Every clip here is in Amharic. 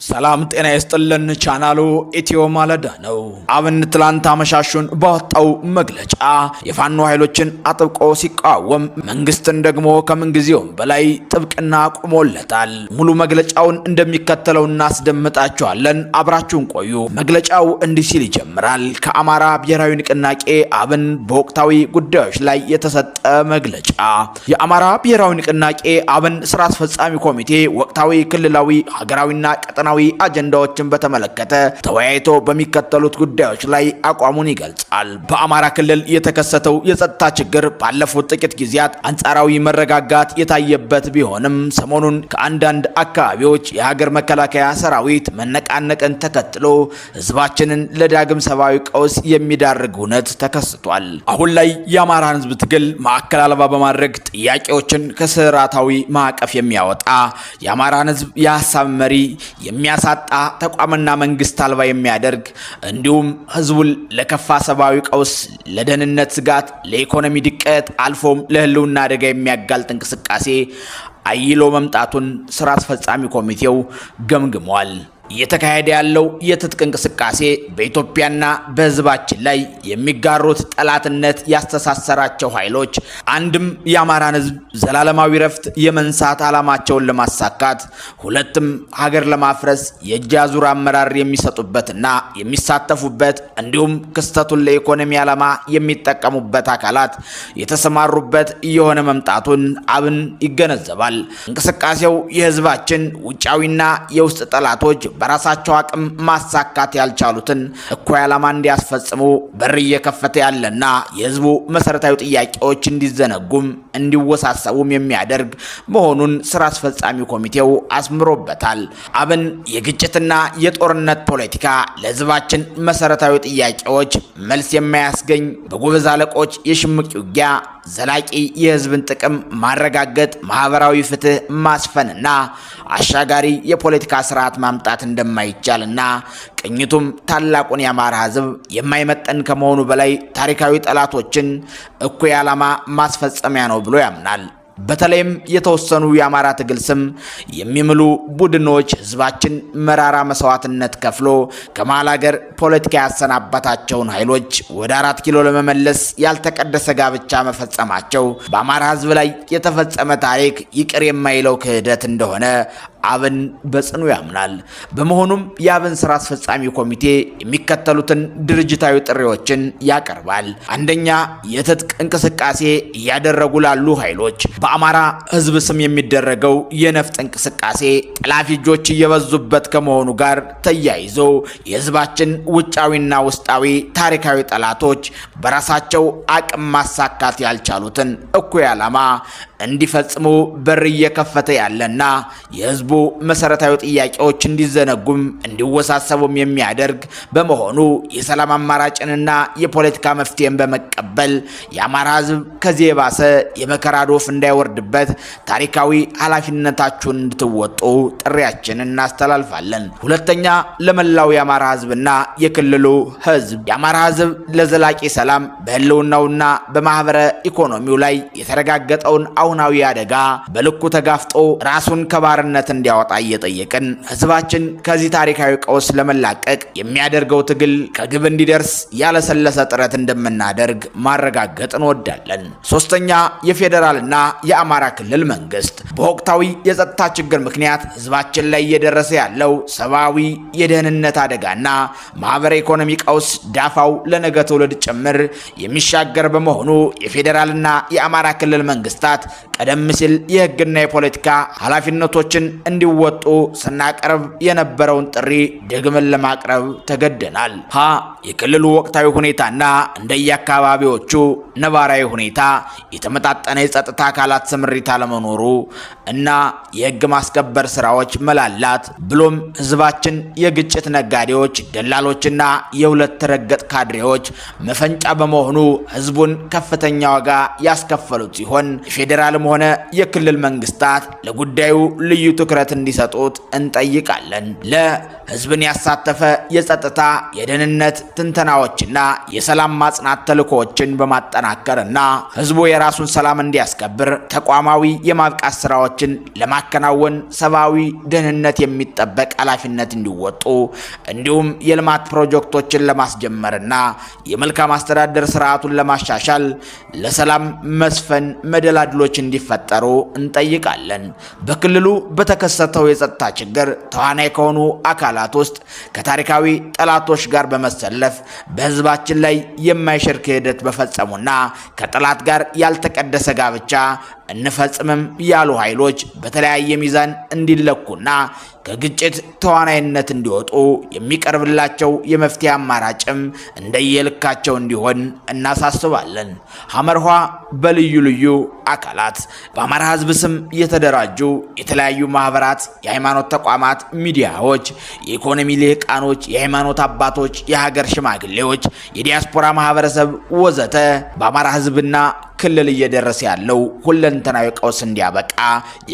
ሰላም ጤና ይስጥልን። ቻናሉ ኢትዮ ማለዳ ነው። አብን ትላንት አመሻሹን ባወጣው መግለጫ የፋኖ ኃይሎችን አጥብቆ ሲቃወም መንግስትን ደግሞ ከምንጊዜውም በላይ ጥብቅና ቆሞለታል። ሙሉ መግለጫውን እንደሚከተለው እናስደምጣችኋለን። አብራችሁን ቆዩ። መግለጫው እንዲህ ሲል ይጀምራል። ከአማራ ብሔራዊ ንቅናቄ አብን በወቅታዊ ጉዳዮች ላይ የተሰጠ መግለጫ። የአማራ ብሔራዊ ንቅናቄ አብን ስራ አስፈጻሚ ኮሚቴ ወቅታዊ ክልላዊ ሀገራዊና ቀጠናዊ አጀንዳዎችን በተመለከተ ተወያይቶ በሚከተሉት ጉዳዮች ላይ አቋሙን ይገልጻል። በአማራ ክልል የተከሰተው የጸጥታ ችግር ባለፉት ጥቂት ጊዜያት አንጻራዊ መረጋጋት የታየበት ቢሆንም ሰሞኑን ከአንዳንድ አካባቢዎች የሀገር መከላከያ ሰራዊት መነቃነቅን ተከትሎ ህዝባችንን ለዳግም ሰብአዊ ቀውስ የሚዳርግ ሁነት ተከስቷል። አሁን ላይ የአማራን ህዝብ ትግል ማዕከል አልባ በማድረግ ጥያቄዎችን ከስርዓታዊ ማዕቀፍ የሚያወጣ የአማራን ህዝብ የሀሳብ መሪ የሚያሳጣ ተቋምና መንግስት አልባ የሚያደርግ እንዲሁም ህዝቡን ለከፋ ሰብአዊ ቀውስ፣ ለደህንነት ስጋት፣ ለኢኮኖሚ ድቀት አልፎም ለህልውና አደጋ የሚያጋልጥ እንቅስቃሴ አይሎ መምጣቱን ስራ አስፈጻሚ ኮሚቴው ገምግሟል። እየተካሄደ ያለው የትጥቅ እንቅስቃሴ በኢትዮጵያና በህዝባችን ላይ የሚጋሩት ጠላትነት ያስተሳሰራቸው ኃይሎች አንድም የአማራን ህዝብ ዘላለማዊ ረፍት የመንሳት ዓላማቸውን ለማሳካት፣ ሁለትም ሀገር ለማፍረስ የእጅ አዙር አመራር የሚሰጡበትና የሚሳተፉበት እንዲሁም ክስተቱን ለኢኮኖሚ ዓላማ የሚጠቀሙበት አካላት የተሰማሩበት እየሆነ መምጣቱን አብን ይገነዘባል። እንቅስቃሴው የህዝባችን ውጫዊና የውስጥ ጠላቶች በራሳቸው አቅም ማሳካት ያልቻሉትን እኩይ ዓላማ እንዲያስፈጽሙ በር እየከፈተ ያለና የህዝቡ መሰረታዊ ጥያቄዎች እንዲዘነጉም እንዲወሳሰቡም የሚያደርግ መሆኑን ስራ አስፈጻሚ ኮሚቴው አስምሮበታል። አብን የግጭትና የጦርነት ፖለቲካ ለህዝባችን መሰረታዊ ጥያቄዎች መልስ የማያስገኝ በጎበዝ አለቆች የሽምቅ ውጊያ ዘላቂ የህዝብን ጥቅም ማረጋገጥ፣ ማህበራዊ ፍትህ ማስፈንና አሻጋሪ የፖለቲካ ስርዓት ማምጣት እንደማይቻልና ቅኝቱም ታላቁን የአማራ ህዝብ የማይመጠን ከመሆኑ በላይ ታሪካዊ ጠላቶችን እኩይ ዓላማ ማስፈጸሚያ ነው ብሎ ያምናል። በተለይም የተወሰኑ የአማራ ትግል ስም የሚምሉ ቡድኖች ህዝባችን መራራ መስዋዕትነት ከፍሎ ከመሃል ሀገር ፖለቲካ ያሰናባታቸውን ኃይሎች ወደ 4 ኪሎ ለመመለስ ያልተቀደሰ ጋብቻ መፈጸማቸው በአማራ ህዝብ ላይ የተፈጸመ ታሪክ ይቅር የማይለው ክህደት እንደሆነ አብን በጽኑ ያምናል። በመሆኑም የአብን ስራ አስፈጻሚ ኮሚቴ የሚከተሉትን ድርጅታዊ ጥሪዎችን ያቀርባል። አንደኛ፣ የትጥቅ እንቅስቃሴ እያደረጉ ላሉ ኃይሎች በአማራ ህዝብ ስም የሚደረገው የነፍጥ እንቅስቃሴ ጠላፊ እጆች እየበዙበት ከመሆኑ ጋር ተያይዞ የህዝባችን ውጫዊና ውስጣዊ ታሪካዊ ጠላቶች በራሳቸው አቅም ማሳካት ያልቻሉትን እኩይ ዓላማ እንዲፈጽሙ በር እየከፈተ ያለና የህዝቡ መሰረታዊ ጥያቄዎች እንዲዘነጉም እንዲወሳሰቡም የሚያደርግ በመሆኑ የሰላም አማራጭንና የፖለቲካ መፍትሄን በመቀበል የአማራ ህዝብ ከዚህ የባሰ የመከራ ዶፍ እንዳይወርድበት ታሪካዊ ኃላፊነታችሁን እንድትወጡ ጥሪያችንን እናስተላልፋለን። ሁለተኛ፣ ለመላው የአማራ ህዝብና የክልሉ ህዝብ የአማራ ህዝብ ለዘላቂ ሰላም በህልውናውና በማህበረ ኢኮኖሚው ላይ የተረጋገጠውን አሁናዊ አደጋ በልኩ ተጋፍጦ ራሱን ከባርነት እንዲያወጣ እየጠየቅን ህዝባችን ከዚህ ታሪካዊ ቀውስ ለመላቀቅ የሚያደርገው ትግል ከግብ እንዲደርስ ያለሰለሰ ጥረት እንደምናደርግ ማረጋገጥ እንወዳለን። ሶስተኛ፣ የፌዴራልና የአማራ ክልል መንግስት በወቅታዊ የጸጥታ ችግር ምክንያት ህዝባችን ላይ እየደረሰ ያለው ሰብአዊ የደህንነት አደጋና ማህበረ ኢኮኖሚ ቀውስ ዳፋው ለነገ ትውልድ ጭምር የሚሻገር በመሆኑ የፌዴራልና የአማራ ክልል መንግስታት ቀደም ሲል የህግና የፖለቲካ ኃላፊነቶችን እንዲወጡ ስናቀርብ የነበረውን ጥሪ ደግመን ለማቅረብ ተገደናል። የክልሉ ወቅታዊ ሁኔታና እንደየአካባቢዎቹ ነባራዊ ሁኔታ የተመጣጠነ የጸጥታ አካላት ስምሪት አለመኖሩ እና የህግ ማስከበር ስራዎች መላላት ብሎም ህዝባችን የግጭት ነጋዴዎች፣ ደላሎችና የሁለት ረገጥ ካድሬዎች መፈንጫ በመሆኑ ህዝቡን ከፍተኛ ዋጋ ያስከፈሉት ሲሆን የፌዴራልም ሆነ የክልል መንግስታት ለጉዳዩ ልዩ ትኩረት ትኩረት እንዲሰጡት እንጠይቃለን። ለህዝብን ያሳተፈ የጸጥታ የደህንነት ትንተናዎችና የሰላም ማጽናት ተልዕኮዎችን በማጠናከርና ህዝቡ የራሱን ሰላም እንዲያስከብር ተቋማዊ የማብቃት ስራዎችን ለማከናወን ሰብአዊ ደህንነት የሚጠበቅ ኃላፊነት እንዲወጡ እንዲሁም የልማት ፕሮጀክቶችን ለማስጀመርና የመልካም አስተዳደር ስርዓቱን ለማሻሻል ለሰላም መስፈን መደላድሎች እንዲፈጠሩ እንጠይቃለን። በክልሉ በተከሰተው የጸጥታ ችግር ተዋናይ ከሆኑ አካላት ውስጥ ከታሪካዊ ጠላቶች ጋር በመሰለፍ በህዝባችን ላይ የማይሽር ክህደት በፈጸሙና ከጠላት ጋር ያልተቀደሰ ጋብቻ እንፈጽምም ያሉ ኃይሎች በተለያየ ሚዛን እንዲለኩና ከግጭት ተዋናይነት እንዲወጡ የሚቀርብላቸው የመፍትሄ አማራጭም እንደየልካቸው እንዲሆን እናሳስባለን። ሐመርኋ በልዩ ልዩ አካላት በአማራ ህዝብ ስም የተደራጁ የተለያዩ ማህበራት፣ የሃይማኖት ተቋማት፣ ሚዲያዎች፣ የኢኮኖሚ ልሂቃኖች፣ የሃይማኖት አባቶች፣ የሀገር ሽማግሌዎች፣ የዲያስፖራ ማህበረሰብ ወዘተ በአማራ ህዝብና ክልል እየደረሰ ያለው ሁለንተናዊ ቀውስ እንዲያበቃ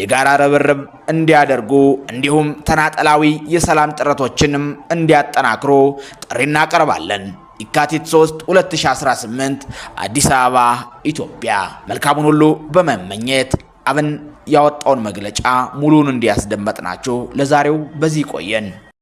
የጋራ ርብርብ እንዲያደርጉ እንዲሁም ተናጠላዊ የሰላም ጥረቶችንም እንዲያጠናክሩ ጥሪ እናቀርባለን። የካቲት 3 2018 አዲስ አበባ ኢትዮጵያ። መልካሙን ሁሉ በመመኘት አብን ያወጣውን መግለጫ ሙሉን እንዲያስደመጥናችሁ ለዛሬው በዚህ ቆየን።